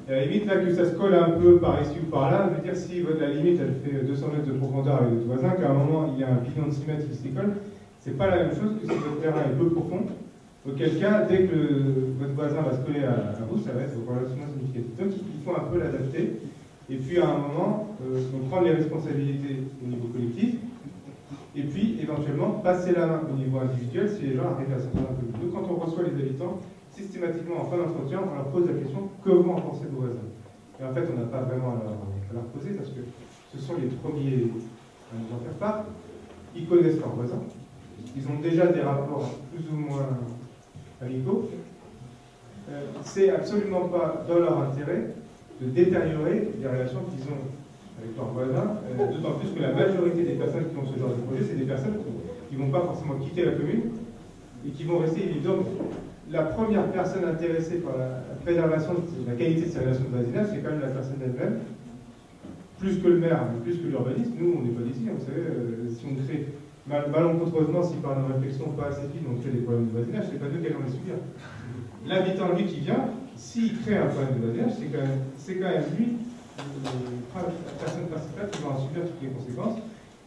[SPEAKER 3] Et à la limite, là que ça se colle un peu par ici ou par là, je veux dire, si la limite elle fait 200 mètres de profondeur avec votre voisin, qu'à un moment il y a un pignon de 6 mètres qui s'y colle, c'est pas la même chose que si votre terrain est peu profond. Auquel cas, dès que votre voisin va se coller à vous, ça va être relativement significatif. Donc il faut un peu l'adapter. Et puis à un moment, donc prendre les responsabilités au niveau collectif, et puis éventuellement passer la main au niveau individuel si les gens arrivent à s'entendre un peu. Donc quand on reçoit les habitants, systématiquement en fin d'entretien, on leur pose la question « Que vont en penser vos voisins ?» Et en fait, on n'a pas vraiment à leur poser parce que ce sont les premiers à nous en faire part. Ils connaissent leurs voisins. Ils ont déjà des rapports plus ou moins amicaux. C'est absolument pas dans leur intérêt de détériorer les relations qu'ils ont avec leurs voisins, d'autant plus que la majorité des personnes qui ont ce genre de projet, c'est des personnes qui ne vont pas forcément quitter la commune et qui vont rester. Donc, la première personne intéressée par la préservation de la qualité de ces relations de voisinage, c'est quand même la personne elle-même, plus que le maire, plus que l'urbaniste. Nous, on n'est pas d'ici, vous savez, si on crée malencontreusement, si par nos réflexions pas assez fines, on crée des problèmes de voisinage, c'est pas nous qui allons les subir. L'habitant, lui, qui vient, s'il crée un problème de voisinage, c'est quand même lui, la personne principale, qui va en subir toutes les conséquences,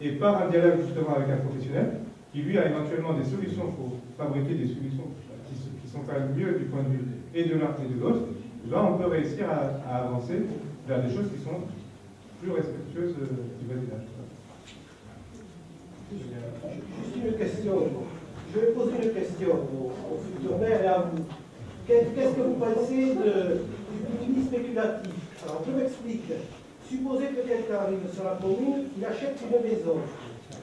[SPEAKER 3] et par un dialogue justement avec un professionnel, qui lui a éventuellement des solutions pour fabriquer des solutions qui sont quand même mieux du point de vue et de l'un et de l'autre, on peut réussir à avancer vers des choses qui sont plus respectueuses du voisinage.
[SPEAKER 10] Juste une question. Je vais poser une question au futur maire et à vous. Qu'est-ce que vous pensez du prix spéculatif? Alors, je m'explique. Supposez que quelqu'un arrive sur la commune, il achète une maison.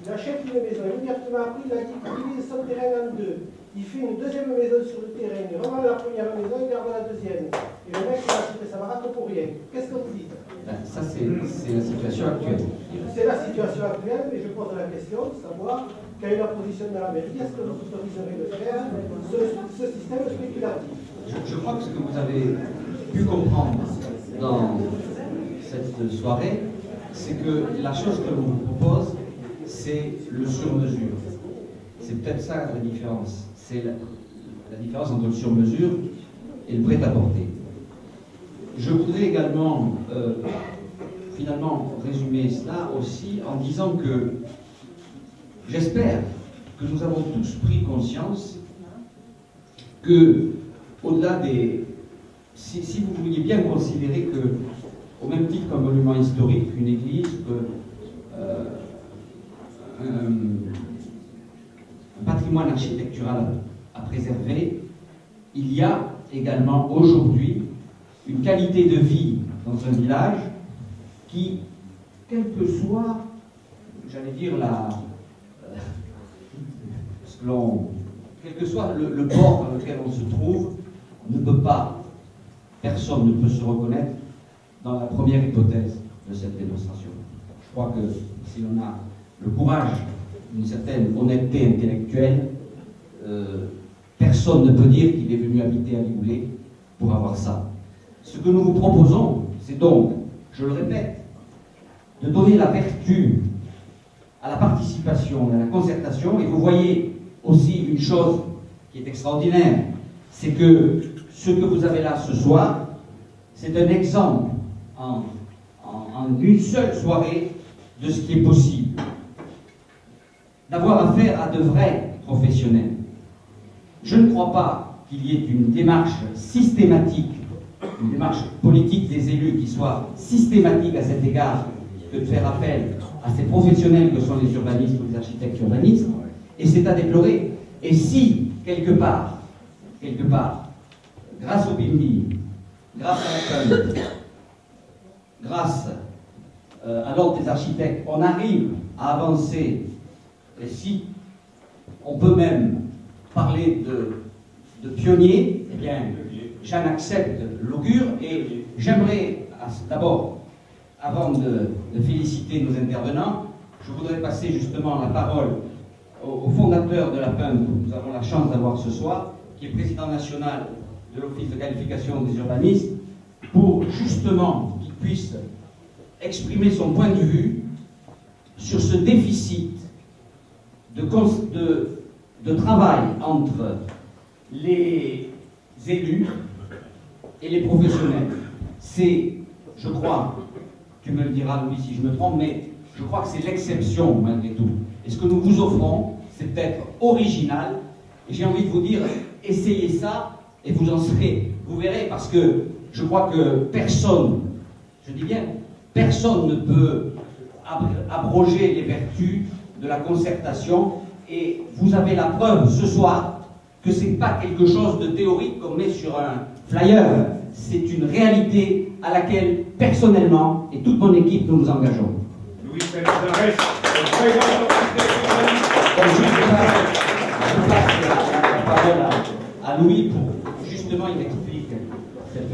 [SPEAKER 10] Immédiatement après, il a dit qu'il divise son terrain en deux. Il fait une deuxième maison sur le terrain, il revend la première maison, il garde la deuxième. Et le mec, il a acheté sa baraque pour rien. Qu'est-ce que vous dites?
[SPEAKER 6] Ça, c'est la situation actuelle.
[SPEAKER 10] C'est la situation actuelle, mais je pose la question de savoir quelle est la position de la mairie. Est-ce que vous autoriserez de faire ce système spéculatif?
[SPEAKER 6] Je crois que ce que vous avez pu comprendre dans cette soirée, c'est que la chose que l'on vous propose, c'est le sur-mesure. C'est peut-être ça la différence. C'est la différence entre le sur-mesure et le prêt-à-porter. Je voudrais également, finalement, résumer cela aussi en disant que j'espère que nous avons tous pris conscience que, au-delà des... Si vous vouliez bien considérer que, au même titre qu'un monument historique, une église, un patrimoine architectural à préserver, il y a également aujourd'hui une qualité de vie dans un village qui, quel que soit, j'allais dire, quel que soit le bord dans lequel on se trouve, ne peut pas, personne ne peut se reconnaître dans la première hypothèse de cette démonstration. Je crois que si l'on a le courage d'une certaine honnêteté intellectuelle, personne ne peut dire qu'il est venu habiter à Ligoulet pour avoir ça. Ce que nous vous proposons, c'est donc, je le répète, de donner la vertu à la participation et à la concertation. Et vous voyez aussi une chose qui est extraordinaire, c'est que ce que vous avez là ce soir, c'est un exemple en une seule soirée de ce qui est possible. D'avoir affaire à de vrais professionnels. Je ne crois pas qu'il y ait une démarche systématique, une démarche politique des élus qui soit systématique à cet égard, que de faire appel à ces professionnels que sont les urbanistes ou les architectes urbanistes, et c'est à déplorer. Et si, quelque part, grâce au BIMBI, grâce à la PUN, grâce à l'ordre des architectes, on arrive à avancer, et si on peut même parler de pionniers, eh bien, j'en accepte l'augure, et j'aimerais d'abord, avant de féliciter nos intervenants, je voudrais passer justement la parole au fondateur de la PUN, que nous avons la chance d'avoir ce soir, qui est président national de l'Office de qualification des urbanistes, pour justement qu'il puisse exprimer son point de vue sur ce déficit de travail entre les élus et les professionnels. C'est, je crois, tu me le diras Louis si je me trompe, mais je crois que c'est l'exception malgré tout. Et ce que nous vous offrons, c'est peut-être original, et j'ai envie de vous dire, essayez ça, et vous en serez, vous verrez, parce que je crois que personne, je dis bien, personne ne peut abroger les vertus de la concertation, et vous avez la preuve ce soir que c'est pas quelque chose de théorique qu'on met sur un flyer, c'est une réalité à laquelle, personnellement, et toute mon équipe, nous nous engageons.
[SPEAKER 3] Louis Pellizares, très grand
[SPEAKER 6] je passe la parole à Louis pour, justement, il explique cette...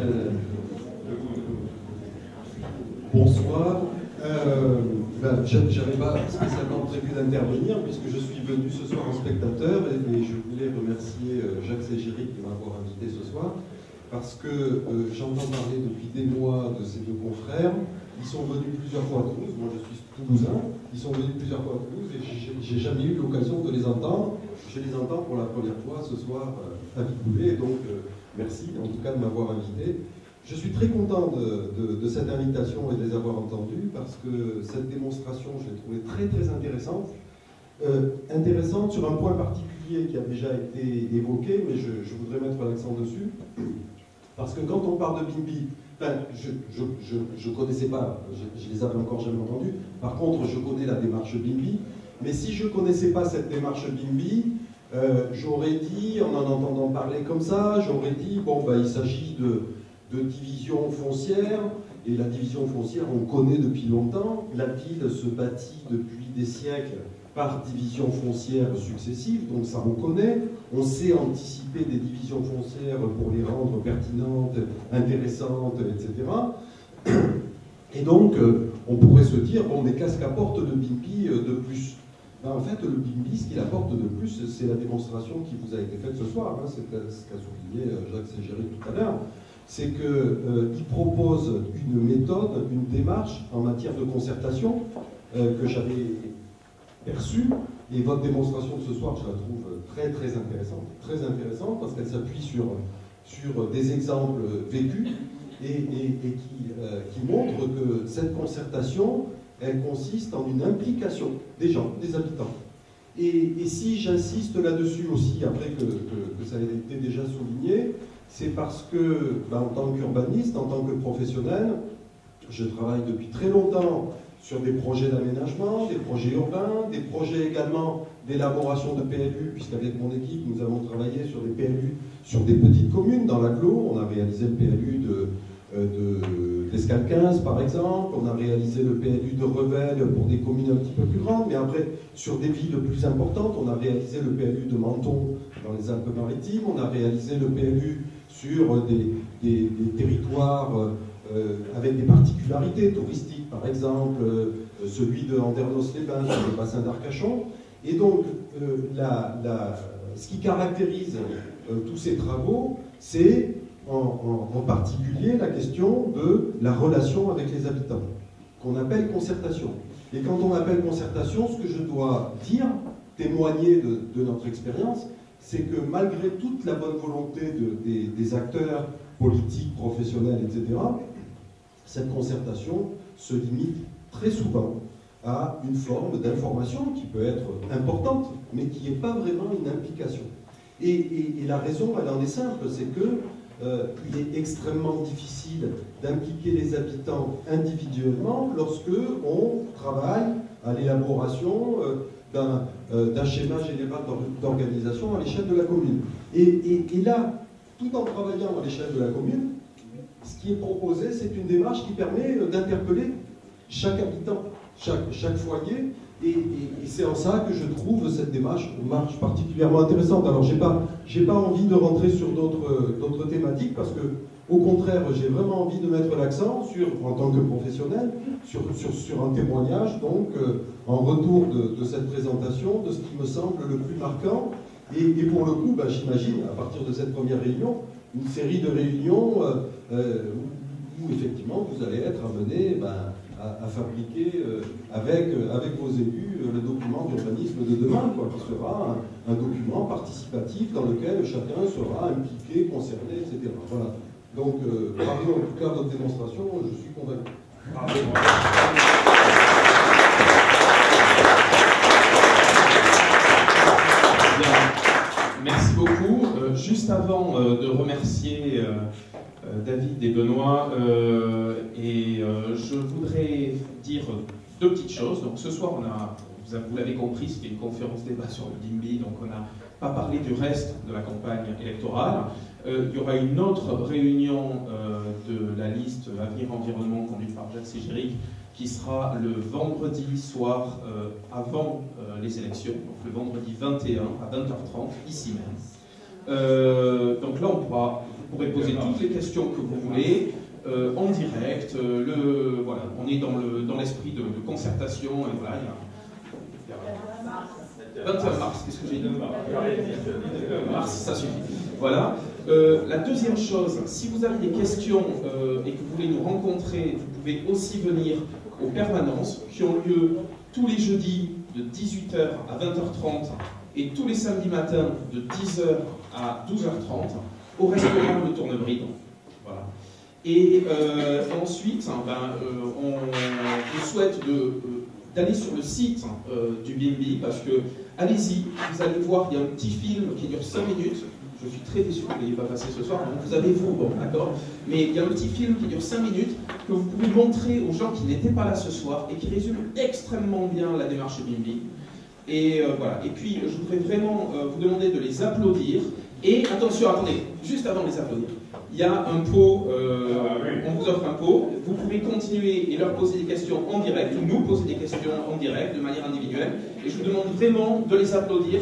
[SPEAKER 11] Bonsoir. J'avais pas spécialement prévu d'intervenir puisque je suis venu ce soir en spectateur et je voulais remercier Jacques Ségéry de m'avoir invité ce soir parce que j'entends parler depuis des mois de ces deux confrères. Ils sont venus plusieurs fois à Toulouse, moi je suis toulousain, ils sont venus plusieurs fois à Toulouse et j'ai jamais eu l'occasion de les entendre. Je les entends pour la première fois ce soir à Vicoulé, donc merci en tout cas de m'avoir invité. Je suis très content de cette invitation et de les avoir entendus parce que cette démonstration, je l'ai trouvée très très intéressante. Intéressante sur un point particulier qui a déjà été évoqué, mais je voudrais mettre l'accent dessus. Parce que quand on parle de BIMBY, ben, je ne connaissais pas, je les avais encore jamais entendus. Par contre, je connais la démarche BIMBY. Mais si je ne connaissais pas cette démarche BIMBY, j'aurais dit, en entendant parler comme ça, j'aurais dit, bon, ben, il s'agit de division foncière, et la division foncière, on connaît depuis longtemps. La ville se bâtit depuis des siècles par divisions foncières successives, donc ça on connaît. On sait anticiper des divisions foncières pour les rendre pertinentes, intéressantes, etc. Et donc, on pourrait se dire, bon, mais qu'est-ce qu'apporte le BIMBY de plus? Ben, en fait, le BIMBY, ce qu'il apporte de plus, c'est la démonstration qui vous a été faite ce soir, hein, c'est ce qu'a souligné Jacques Ségéry tout à l'heure. C'est qu'il propose une méthode, une démarche en matière de concertation que j'avais perçue. Et votre démonstration de ce soir, je la trouve très très intéressante parce qu'elle s'appuie sur des exemples vécus et qui montrent que cette concertation, elle consiste en une implication des gens, des habitants. Et si j'insiste là-dessus aussi, après que ça a été déjà souligné, c'est parce que, ben, en tant qu'urbaniste, en tant que professionnel, je travaille depuis très longtemps sur des projets d'aménagement, des projets urbains, des projets également d'élaboration de PLU, puisqu'avec mon équipe, nous avons travaillé sur des PLU sur des petites communes dans l'agglo. On a réalisé le PLU d'Escale 15, par exemple. On a réalisé le PLU de Revel pour des communes un petit peu plus grandes. Mais après, sur des villes plus importantes, on a réalisé le PLU de Menton dans les Alpes-Maritimes. On a réalisé le PLU sur des territoires avec des particularités touristiques, par exemple, celui de Andernos-les-Bains sur le bassin d'Arcachon. Et donc, ce qui caractérise tous ces travaux, c'est en particulier la question de la relation avec les habitants, qu'on appelle concertation. Et quand on appelle concertation, ce que je dois dire, témoigner de notre expérience, c'est que malgré toute la bonne volonté des acteurs politiques, professionnels, etc., cette concertation se limite très souvent à une forme d'information qui peut être importante, mais qui n'est pas vraiment une implication. Et la raison, elle en est simple, c'est que il est extrêmement difficile d'impliquer les habitants individuellement lorsque on travaille à l'élaboration d'un schéma général d'organisation à l'échelle de la commune. Et là, tout en travaillant à l'échelle de la commune, ce qui est proposé, c'est une démarche qui permet d'interpeller chaque habitant, chaque foyer, et c'est en ça que je trouve cette démarche particulièrement intéressante. Alors, j'ai pas envie de rentrer sur d'autres thématiques, parce que, au contraire, j'ai vraiment envie de mettre l'accent sur, en tant que professionnel, sur un témoignage, donc, en retour de cette présentation, de ce qui me semble le plus marquant. Et pour le coup, j'imagine, à partir de cette première réunion, une série de réunions où effectivement vous allez être amené à fabriquer avec vos élus le document d'urbanisme de demain, qui sera un document participatif dans lequel chacun sera impliqué, concerné, etc. Voilà. Donc, bravo en tout cas à votre démonstration, je suis convaincu.
[SPEAKER 7] Merci beaucoup. Juste avant de remercier David et Benoît, je voudrais dire deux petites choses. Donc ce soir, on a vous l'avez compris, c'était une conférence débat sur le BIMBY, donc on n'a pas parlé du reste de la campagne électorale. Il y aura une autre réunion de la liste Avenir Environnement conduite par Jacques Ségéric, qui sera le vendredi soir avant les élections, donc le vendredi 21 à 20h30, ici même. Donc là, vous pourrez poser toutes les questions que vous voulez, en direct. Voilà, on est dans l'esprit de concertation, et voilà, il y a 21 mars, qu'est-ce que j'ai dit? Mars, ça suffit. Voilà. La deuxième chose, si vous avez des questions et que vous voulez nous rencontrer, vous pouvez aussi venir aux permanences qui ont lieu tous les jeudis de 18h à 20h30 et tous les samedis matins de 10h à 12h30 au restaurant Le Tournebride. Voilà. Et ensuite, on vous souhaite d'aller sur le site du BIMBY, parce que, allez-y, vous allez voir, il y a un petit film qui dure 5 minutes. Je suis très déçu que vous n'ayez pas passé ce soir, donc vous avez vous, bon, d'accord. Mais il y a un petit film qui dure 5 minutes que vous pouvez montrer aux gens qui n'étaient pas là ce soir et qui résume extrêmement bien la démarche BIMBY. Et voilà. Et puis, je voudrais vraiment vous demander de les applaudir. Et attention, attendez, juste avant de les applaudir, il y a un pot, on vous offre un pot, vous pouvez continuer et leur poser des questions en direct, ou nous poser des questions en direct, de manière individuelle, et je vous demande vraiment de les applaudir.